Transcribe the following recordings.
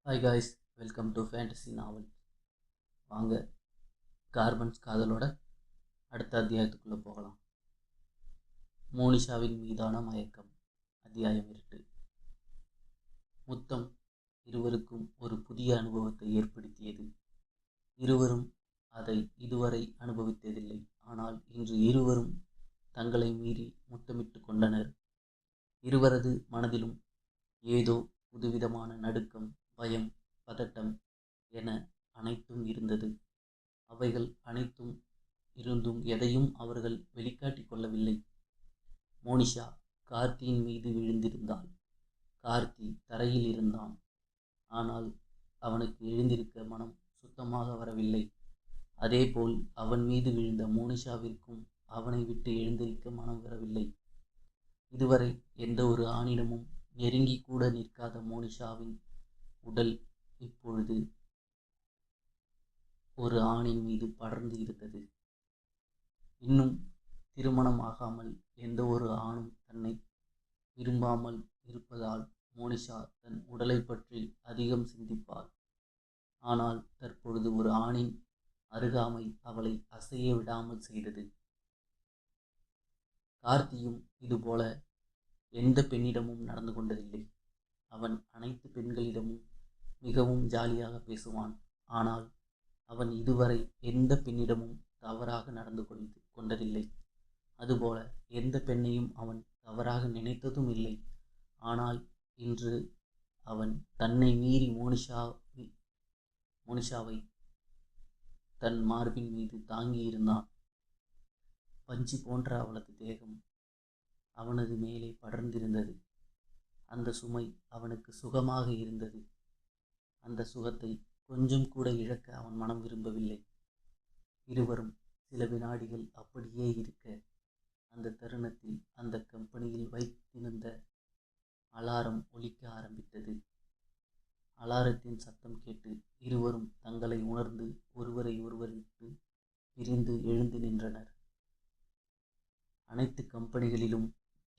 Hi guys, welcome to fantasy novel. வாங்க கார்பன்ஸ் காதலோட அடுத்த அத்தியாயத்துக்குள்ளே போகலாம். மோனிஷாவின் மீதான மயக்கம். அத்தியாயம் 2. முத்தம் இருவருக்கும் ஒரு புதிய அனுபவத்தை ஏற்படுத்தியது. இருவரும் அதை இதுவரை அனுபவித்ததில்லை. ஆனால் இன்று இருவரும் தங்களை மீறி முத்தமிட்டு கொண்டனர். இருவரது மனதிலும் ஏதோ புதுவிதமான நடுக்கம், பயம், பதட்டம் என அனைத்தும் இருந்தது. அவைகள் அனைத்தும் இருந்தும் எதையும் அவர்கள் வெளிக்காட்டிக் கொள்ளவில்லை. மோனிஷா கார்த்தியின் மீது விழுந்திருந்தாள். கார்த்தி தரையில் இருந்தான். ஆனால் அவனுக்கு எழுந்திருக்க மனம் சுத்தமாக வரவில்லை. அதேபோல் அவன் மீது விழுந்த மோனிஷாவிற்கும் அவனை விட்டு எழுந்திருக்க மனம் வரவில்லை. இதுவரை எந்த ஒரு ஆணிடமும் நெருங்கி கூட நிற்காத மோனிஷாவின் உடல் இப்பொழுது ஒரு ஆணின் மீது படர்ந்து இருந்தது. இன்னும் திருமணம் ஆகாமல் எந்த ஒரு ஆணும் தன்னை விரும்பாமல் இருப்பதால் மோனிஷா தன் உடலை பற்றி அதிகம் சிந்திப்பாள். ஆனால் தற்பொழுது ஒரு ஆணின் அருகாமை அவளை அசைய விடாமல் செய்தது. கார்த்தியும் இதுபோல எந்த பெண்ணிடமும் நடந்து கொண்டதில்லை. அவன் அனைத்து பெண்களிடமும் மிகவும் ஜாலியாக பேசுவான். ஆனால் அவன் இதுவரை எந்த பெண்ணிடமும் தவறாக நடந்து கொண்டதில்லை. அதுபோல எந்த பெண்ணையும் அவன் தவறாக நினைத்ததும் இல்லை. ஆனால் இன்று அவன் தன்னை மீறி மோனிஷாவை தன் மார்பின் மீது தாங்கி இருந்தான். பஞ்சு போன்ற அவளது தேகம் அவனது மேலே படர்ந்திருந்தது. அந்த சுமை அவனுக்கு சுகமாக இருந்தது. அந்த சுகத்தை கொஞ்சம் கூட இழக்க அவன் மனம் விரும்பவில்லை. இருவரும் சில வினாடிகள் அப்படியே இருக்க, அந்த தருணத்தில் அந்த கம்பெனியில் வைத்திருந்த அலாரம் ஒலிக்க ஆரம்பித்தது. அலாரத்தின் சத்தம் கேட்டு இருவரும் தங்களை உணர்ந்து ஒருவரை ஒருவர் விட்டு பிரிந்து எழுந்து நின்றனர். அனைத்து கம்பெனிகளிலும்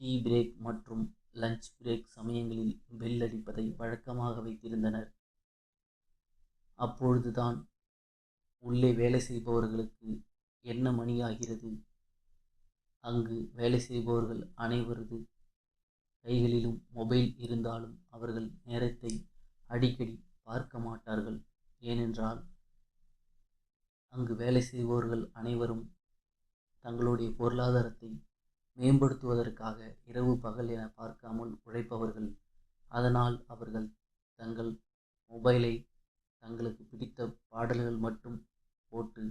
டீ பிரேக் மற்றும் லஞ்ச் பிரேக் சமயங்களில் பெல் அடிப்பதை வழக்கமாக வைத்திருந்தனர். அப்பொழுதுதான் உள்ளே வேலை செய்பவர்களுக்கு என்ன மணியாகிறது. அங்கு வேலை செய்பவர்கள் அனைவரது கைகளிலும் மொபைல் இருந்தாலும் அவர்கள் நேரத்தை அடிக்கடி பார்க்க மாட்டார்கள். ஏனென்றால் அங்கு வேலை செய்பவர்கள் அனைவரும் தங்களுடைய பொருளாதாரத்தை மேம்படுத்துவதற்காக இரவு பகல் என பார்க்காமல் உழைப்பவர்கள். அதனால் அவர்கள் தங்கள் மொபைலை தங்களுக்கு பிடித்த பாடல்கள் மட்டும் போட்டு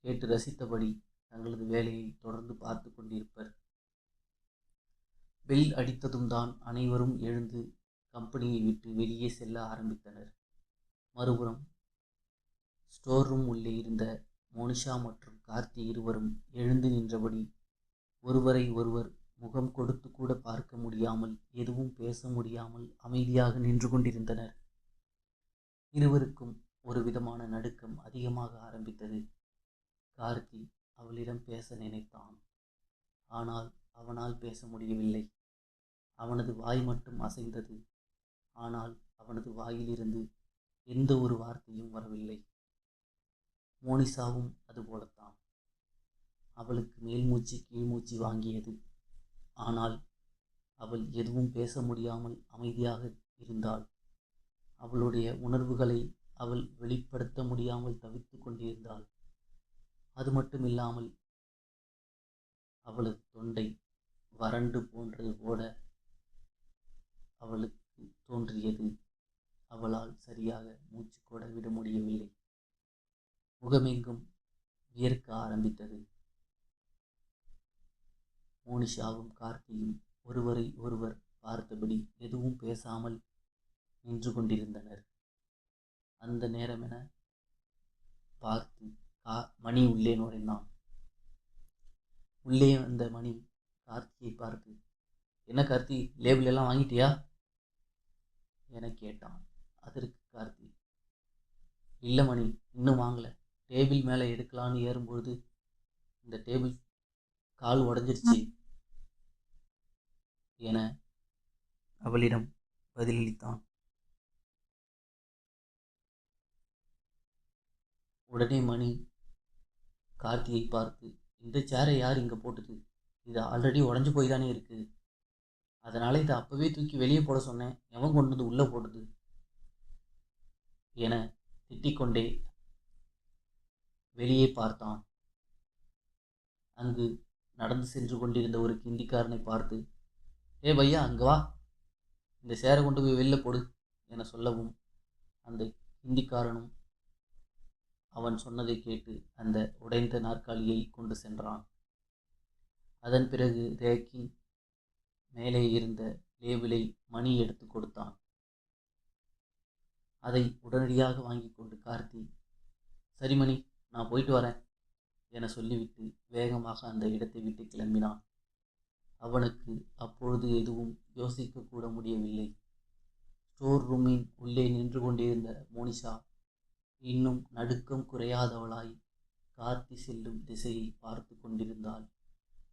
கேட்டு ரசித்தபடி தங்களது வேலையை தொடர்ந்து பார்த்து கொண்டிருப்பர். பெல் அடித்ததும் தான் அனைவரும் எழுந்து கம்பெனியை விட்டு வெளியே செல்ல ஆரம்பித்தனர். மறுபுறம் ஸ்டோர் ரூம் உள்ளே இருந்த மோனிஷா மற்றும் கார்த்தி இருவரும் எழுந்து நின்றபடி ஒருவரை ஒருவர் முகம் கொடுத்து கூட பார்க்க முடியாமல், எதுவும் பேச முடியாமல் அமைதியாக நின்று கொண்டிருந்தனர். இருவருக்கும் ஒரு விதமான நடுக்கம் அதிகமாக ஆரம்பித்தது. கார்த்தி அவளிடம் பேச நினைத்தான். ஆனால் அவனால் பேச முடியவில்லை. அவனது வாய் மட்டும் அசைந்தது. ஆனால் அவனது வாயிலிருந்து எந்த ஒரு வார்த்தையும் வரவில்லை. மோனிஷாவும் அதுபோலத்தான். அவளுக்கு மேல்மூச்சு கீழ்மூச்சு வாங்கியது. ஆனால் அவள் எதுவும் பேச முடியாமல் அமைதியாக இருந்தாள். அவளுடைய உணர்வுகளை அவள் வெளிப்படுத்த முடியாமல் தவித்து கொண்டிருந்தாள். அது மட்டும் இல்லாமல் அவளது தொண்டை வறண்டு போன்றது போல அவளுக்கு தோன்றியது. அவளால் சரியாக மூச்சு கூட விட முடியவில்லை. முகமெங்கும் வியர்க்க ஆரம்பித்தது. மோனிஷாவும் கார்த்தியும் ஒருவரை ஒருவர் பார்த்தபடி எதுவும் பேசாமல் நின்று கொண்டிருந்தனர். அந்த நேரமென பார்த்து மணி உள்ளே நுழைந்தான். உள்ளே வந்த மணி கார்த்தியை பார்த்து, "என்ன கார்த்தி, லேபிள் எல்லாம் வாங்கிட்டியா?" என கேட்டான். அதற்கு கார்த்தி, "இல்லை மணி, இன்னும் வாங்கலை. டேபிள் மேலே எடுக்கலான்னு ஏறும்பொழுது இந்த டேபிள் கால் உடஞ்சிருச்சு" என அவளிடம் பதிலளித்தான். உடனே மணி கார்த்தியை பார்த்து, இந்த சேரை யார் இங்கே போட்டது? இது ஆல்ரெடி உடஞ்சி போய் தானே இருக்குது. அதனால் இதை அப்போவே தூக்கி வெளியே போட சொன்னேன். எவன் கொண்டு வந்து உள்ளே போடுது என திட்டிக்கொண்டே வெளியே பார்த்தான். அங்கு நடந்து சென்று கொண்டிருந்த ஒரு கிந்திக்காரனை பார்த்து, ஏ பையா, அங்கே வா, இந்த சேரை கொண்டு போய் வெளில போடு என சொல்லவும் அந்த ஹிந்திக்காரனும் அவன் சொன்னதை கேட்டு அந்த உடைந்த நாற்காலியை கொண்டு சென்றான். அதன் பிறகு ரேக்கின் மேலே இருந்த லேபிளை மணி எடுத்து கொடுத்தான். அதை உடனடியாக வாங்கி கொண்டு கார்த்தி, சரி மணி, நான் போயிட்டு வரேன் என சொல்லிவிட்டு வேகமாக அந்த இடத்தை விட்டு கிளம்பினான். அவனுக்கு அப்பொழுது எதுவும் யோசிக்க கூட முடியவில்லை. ஸ்டோர் ரூமின் உள்ளே நின்று கொண்டிருந்த மோனிஷா இன்னும் நடுக்கம் குறையாதவளாய் கார்த்தி செல்லும் திசையை பார்த்து கொண்டிருந்தாள்.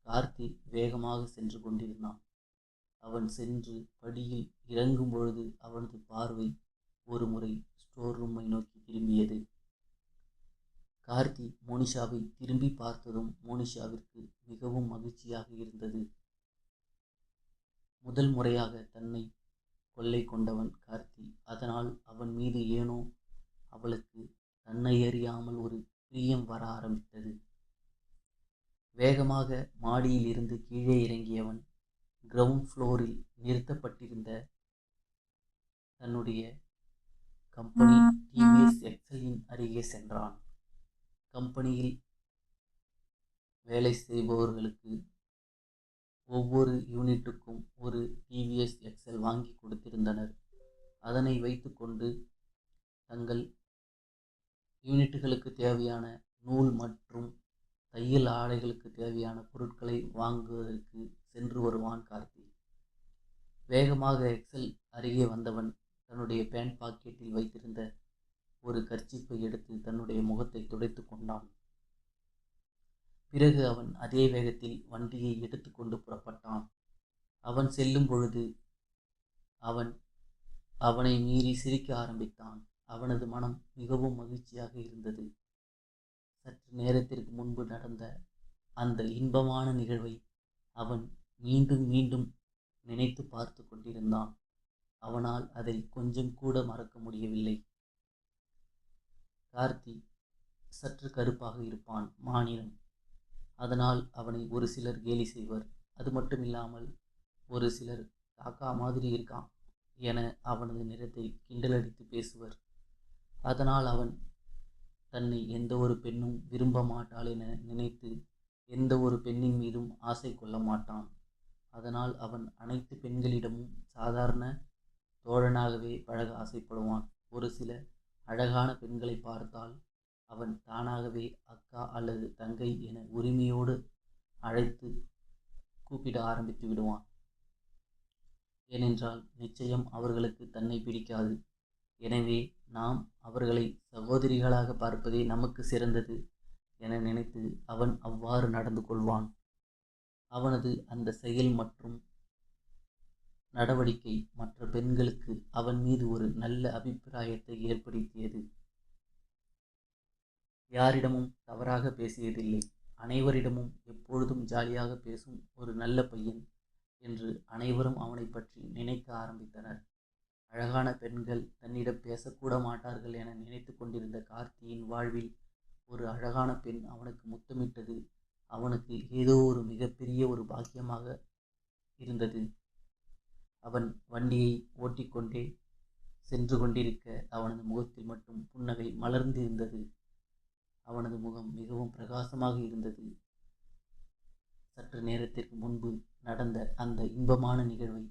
கார்த்தி வேகமாக சென்று கொண்டிருந்தான். அவன் சென்று படியில் இறங்கும் பொழுது அவனது பார்வை ஒரு முறை ஸ்டோர் ரூமை நோக்கி திரும்பியது. கார்த்தி மோனிஷாவை திரும்பி பார்த்ததும் மோனிஷாவிற்கு மிகவும் மகிழ்ச்சியாக இருந்தது. முதல் முறையாக தன்னை கொள்ளை கொண்டவன் கார்த்தி. அதனால் அவன் மீது ஏனோ அவளுக்கு தன்னை அறியாமல் ஒரு பிரியம் வர ஆரம்பித்தது. வேகமாக மாடியில் இருந்து கீழே இறங்கியவன் கிரவுண்ட் ஃப்ளோரில் நிறுத்தப்பட்டிருந்த தன்னுடைய கம்பெனி டிவிஎஸ் எக்ஸலின் அருகே சென்றான். கம்பெனியில் வேலை செய்பவர்களுக்கு ஒவ்வொரு யூனிட்டுக்கும் ஒரு டிவிஎஸ் எக்ஸல் வாங்கி கொடுத்திருந்தனர். அதனை வைத்துக்கொண்டு தங்கள் யூனிட்டுகளுக்கு தேவையான நூல் மற்றும் தையல் ஆடைகளுக்கு தேவையான பொருட்களை வாங்குவதற்கு சென்று வருவான் கார்த்தி. வேகமாக எக்ஸல் அருகே வந்தவன் தன்னுடைய பேண்ட் பாக்கெட்டில் வைத்திருந்த ஒரு கர்ச்சீப்பை எடுத்து தன்னுடைய முகத்தை துடைத்து கொண்டான். பிறகு அவன் அதே வேகத்தில் வண்டியை எடுத்துக்கொண்டு புறப்பட்டான். அவன் செல்லும் பொழுது அவனை மீறி சிரிக்க ஆரம்பித்தான். அவனது மனம் மிகவும் மகிழ்ச்சியாக இருந்தது. சற்று நேரத்திற்கு முன்பு நடந்த அந்த இன்பமான நிகழ்வை அவன் மீண்டும் மீண்டும் நினைத்து பார்த்து கொண்டிருந்தான். அவனால் அதை கொஞ்சம் கூட மறக்க முடியவில்லை. கார்த்தி சற்று கருப்பாக இருப்பான், மாநிலம். அதனால் அவனை ஒரு சிலர் கேலி செய்வர். அது மட்டும் இல்லாமல் ஒரு சிலர் காக்கா மாதிரி இருக்கான் என அவனது நிறத்தை கிண்டலடித்து பேசுவர். அதனால் அவன் தன்னை எந்த ஒரு பெண்ணும் விரும்ப மாட்டாள் என நினைத்து எந்த ஒரு பெண்ணின் மீதும் ஆசை கொள்ள மாட்டான். அதனால் அவன் அனைத்து பெண்களிடமும் சாதாரண தோழனாகவே பழக ஆசைப்படுவான். ஒரு சில அழகான பெண்களை பார்த்தால் அவன் தானாகவே அக்கா அல்லது தங்கை என உரிமையோடு அழைத்து கூப்பிட ஆரம்பித்து விடுவான். ஏனென்றால் நிச்சயம் அவர்களுக்கு தன்னை பிடிக்காது. எனவே நாம் அவர்களை சகோதரிகளாக பார்ப்பதே நமக்கு சிறந்தது என நினைத்து அவன் அவ்வாறு நடந்து கொள்வான். அவனது அந்த செயல் மற்றும் நடவடிக்கை மற்ற பெண்களுக்கு அவன் மீது ஒரு நல்ல அபிப்பிராயத்தை ஏற்படுத்தியது. யாரிடமும் தவறாக பேசியதில்லை. அனைவரிடமும் எப்பொழுதும் ஜாலியாக பேசும் ஒரு நல்ல பையன் என்று அனைவரும் அவனை பற்றி நினைக்க ஆரம்பித்தனர். அழகான பெண்கள் தன்னிடம் பேசக்கூட மாட்டார்கள் என நினைத்து கொண்டிருந்த கார்த்தியின் வாழ்வில் ஒரு அழகான பெண் அவனுக்கு முத்தமிட்டது அவனுக்கு ஏதோ ஒரு மிகப்பெரிய ஒரு பாக்கியமாக இருந்தது. அவன் வண்டியை ஓட்டிக்கொண்டே சென்று கொண்டிருக்க அவனது முகத்தில் மட்டும் புன்னகை மலர்ந்திருந்தது. அவனது முகம் மிகவும் பிரகாசமாக இருந்தது. சற்று நேரத்திற்கு முன்பு நடந்த அந்த இன்பமான நிகழ்வை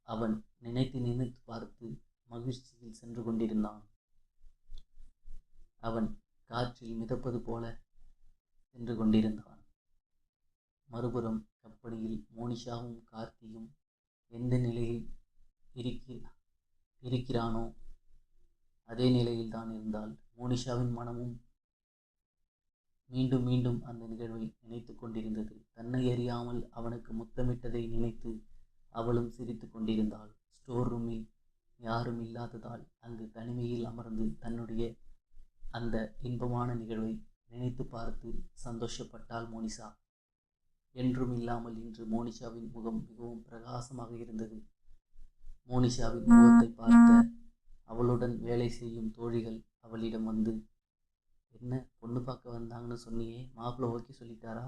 அவன் நினைத்து பார்த்து மகிழ்ச்சியில் சென்று கொண்டிருந்தான். அவன் காற்றில் மிதப்பது போல சென்று கொண்டிருந்தான். மறுபுறம் கம்பெனியில் மோனிஷாவும் கார்த்தியும் எந்த நிலையில் இருக்கிறானோ அதே நிலையில் தான் இருந்தால் மோனிஷாவின் மனமும் மீண்டும் மீண்டும் அந்த நிகழ்வை நினைத்து கொண்டிருந்தது. தன்னை அறியாமல் அவனுக்கு முத்தமிட்டதை நினைத்து அவளும் சிரித்து அந்த இன்பமான நிகழ்வை நினைத்து பார்த்து சந்தோஷப்பட்டாள் மோனிஷா. என்றும் இல்லாமல் இன்று மோனிஷாவின் முகம் மிகவும் பிரகாசமாக இருந்தது. மோனிஷாவின் முகத்தை பார்த்த அவளுடன் வேலை செய்யும் தோழிகள் அவளிடம் வந்து, என்ன பொண்ணு பார்க்க வந்தாங்கன்னு சொன்னியே, மாப்பிள்ளை ஓகே சொல்லிட்டாரா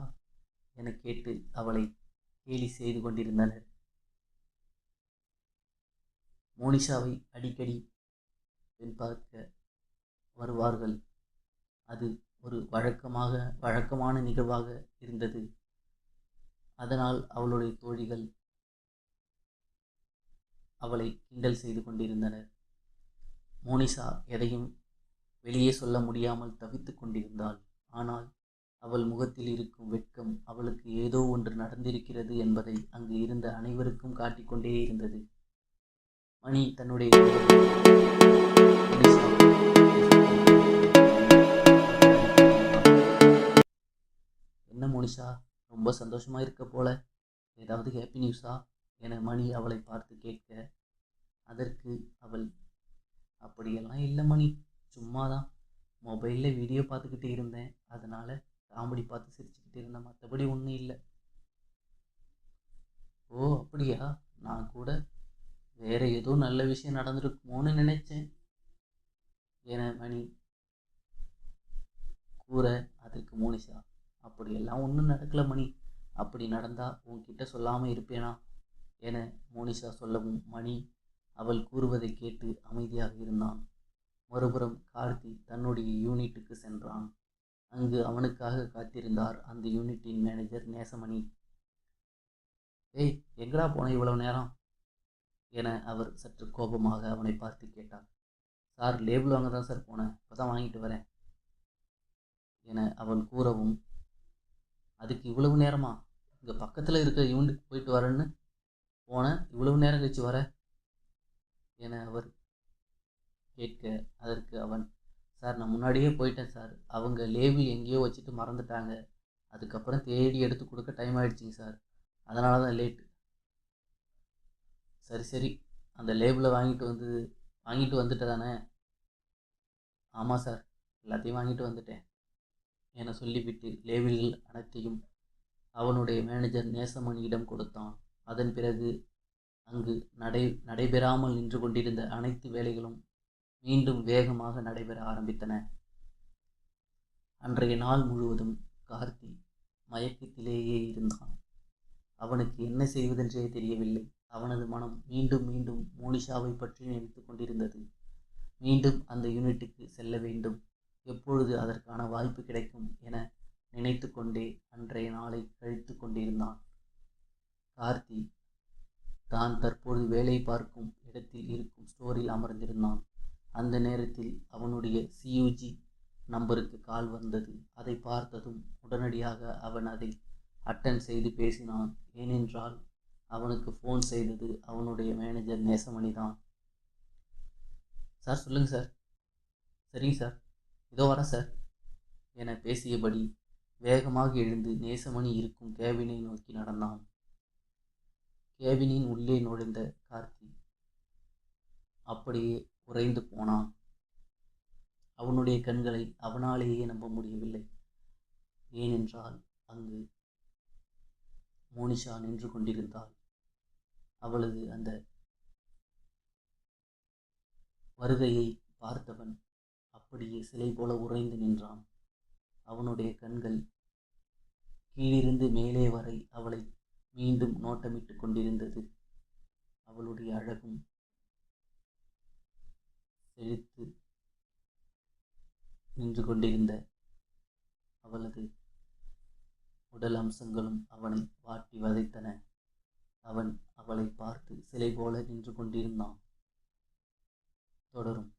என கேட்டு அவளை கேலி செய்து கொண்டிருந்தனர். மோனிஷாவை அடிக்கடி பெண் பார்க்க வருவார்கள். அது ஒரு வழக்கமான நிகழ்வாக இருந்தது. அதனால் அவளுடைய தோழிகள் அவளை கிண்டல் செய்து கொண்டிருந்தனர். மோனிஷா எதையும் வெளியே சொல்ல முடியாமல் தவித்து கொண்டிருந்தாள். ஆனால் அவள் முகத்தில் இருக்கும் வெட்கம் அவளுக்கு ஏதோ ஒன்று நடந்திருக்கிறது என்பதை அங்கு இருந்த அனைவருக்கும் காட்டிக்கொண்டே இருந்தது. மணி தன்னுடைய என்ன மோனிஷா, ரொம்ப சந்தோஷமா இருக்க போல, ஏதாவது ஹாப்பி நியூஸா என மணி அவளை பார்த்து கேட்க, அதற்கு அவள், அப்படியெல்லாம் இல்லை மணி, சும்மாதான் மொபைலில் வீடியோ பார்த்துக்கிட்டு இருந்தேன், அதனால் காமெடி பார்த்து சிரிச்சுக்கிட்டு இருந்தேன், மற்றபடி ஒன்றும் இல்லை. ஓ அப்படியா, நான் கூட வேற ஏதோ நல்ல விஷயம் நடந்திருக்குமோன்னு நினைச்சேன் என மணி கூற, அதற்கு மோனிஷா, அப்படியெல்லாம் ஒன்றும் நடக்கல மணி, அப்படி நடந்தா உன்கிட்ட சொல்லாமல் இருப்பேனா என மோனிஷா சொல்லவும் மணி அவள் கூறுவதை கேட்டு அமைதியாக இருந்தான். மறுபுறம் கார்த்தி தன்னுடைய யூனிட்டுக்கு சென்றான். அங்கு அவனுக்காக காத்திருந்தார் அந்த யூனிட்டின் மேனேஜர் நேசமணி. ஏய், எங்கடா போன இவ்வளவு நேரம் என அவர் சற்று கோபமாக அவனை பார்த்து கேட்டார். சார், லேபிள் வாங்க தான் சார் போனேன், இப்போ தான் வாங்கிட்டு வரேன் என அவன் கூறவும், அதுக்கு இவ்வளவு நேரமா, இங்கே பக்கத்தில் இருக்கிற யூனிட்டுக்கு போயிட்டு வரேன்னு போனேன், இவ்வளவு நேரம் கழிச்சு வர என அவர் கேட்க, அதற்கு அவன், சார் நான் முன்னாடியே போயிட்டேன் சார், அவங்க லேபிள் எங்கேயோ வச்சுட்டு மறந்துட்டாங்க, அதுக்கப்புறம் தேடி எடுத்து கொடுக்க டைம் ஆகிடுச்சிங்க சார், அதனால தான் லேட்டு. சரி சரி, அந்த லேபிளை வாங்கிட்டு வந்துட்ட தானே? ஆமாம் சார், எல்லாத்தையும் வாங்கிட்டு வந்துட்டேன் என சொல்லிவிட்டு லேபிள்கள் அனைத்தையும் அவனுடைய மேனேஜர் நேசமணியிடம் கொடுத்தான். அதன் பிறகு அங்கு நடைபெறாமல் நின்று கொண்டிருந்த அனைத்து வேலைகளும் மீண்டும் வேகமாக நடைபெற ஆரம்பித்தன. அன்றைய நாள் முழுவதும் கார்த்தி மயக்கத்திலேயே இருந்தான். அவனுக்கு என்ன செய்வதென்றே தெரியவில்லை. அவனது மனம் மீண்டும் மீண்டும் மோனிஷாவை பற்றி நினைத்து கொண்டிருந்தது. மீண்டும் அந்த யூனிட்டுக்கு செல்ல வேண்டும், எப்பொழுது அதற்கான வாய்ப்பு கிடைக்கும் என நினைத்து கொண்டே அன்றைய நாளை கழித்து கொண்டிருந்தான். கார்த்தி தான் தற்போது வேலை பார்க்கும் இடத்தில் இருக்கும் ஸ்டோரில் அமர்ந்திருந்தான். அந்த நேரத்தில் அவனுடைய சியூஜி நம்பருக்கு கால் வந்தது. அதை பார்த்ததும் உடனடியாக அவன் அதை அட்டன் செய்து பேசினான். ஏனென்றால் அவனுக்கு ஃபோன் செய்தது அவனுடைய மேனேஜர் நேசமணி தான். சார் சொல்லுங்கள் சார். சரிங்க சார், இதோ வரேன் சார் என பேசியபடி வேகமாக எழுந்து நேசமணி இருக்கும் கேபினை நோக்கி நடந்தான். கேபினின் உள்ளே நுழைந்த கார்த்தி அப்படியே உறைந்து போனான். அவனுடைய கண்களை அவனாலேயே நம்ப முடியவில்லை. ஏனென்றால் அங்கு மோனிஷா நின்று கொண்டிருந்தாள். அவளது அந்த வருகையை பார்த்தவன் அப்படியே சிலை போல உறைந்து நின்றான். அவனுடைய கண்கள் கீழிருந்து மேலே வரை அவளை மீண்டும் நோட்டமிட்டு கொண்டிருந்தது. அவளுடைய அழகும் செழித்து நின்று கொண்டிருந்த அவளது உடல் அம்சங்களும் அவனை வாட்டி வதைத்தன. அவன் அவளை பார்த்து சிலை போல நின்று கொண்டிருந்தான். தொடரும்.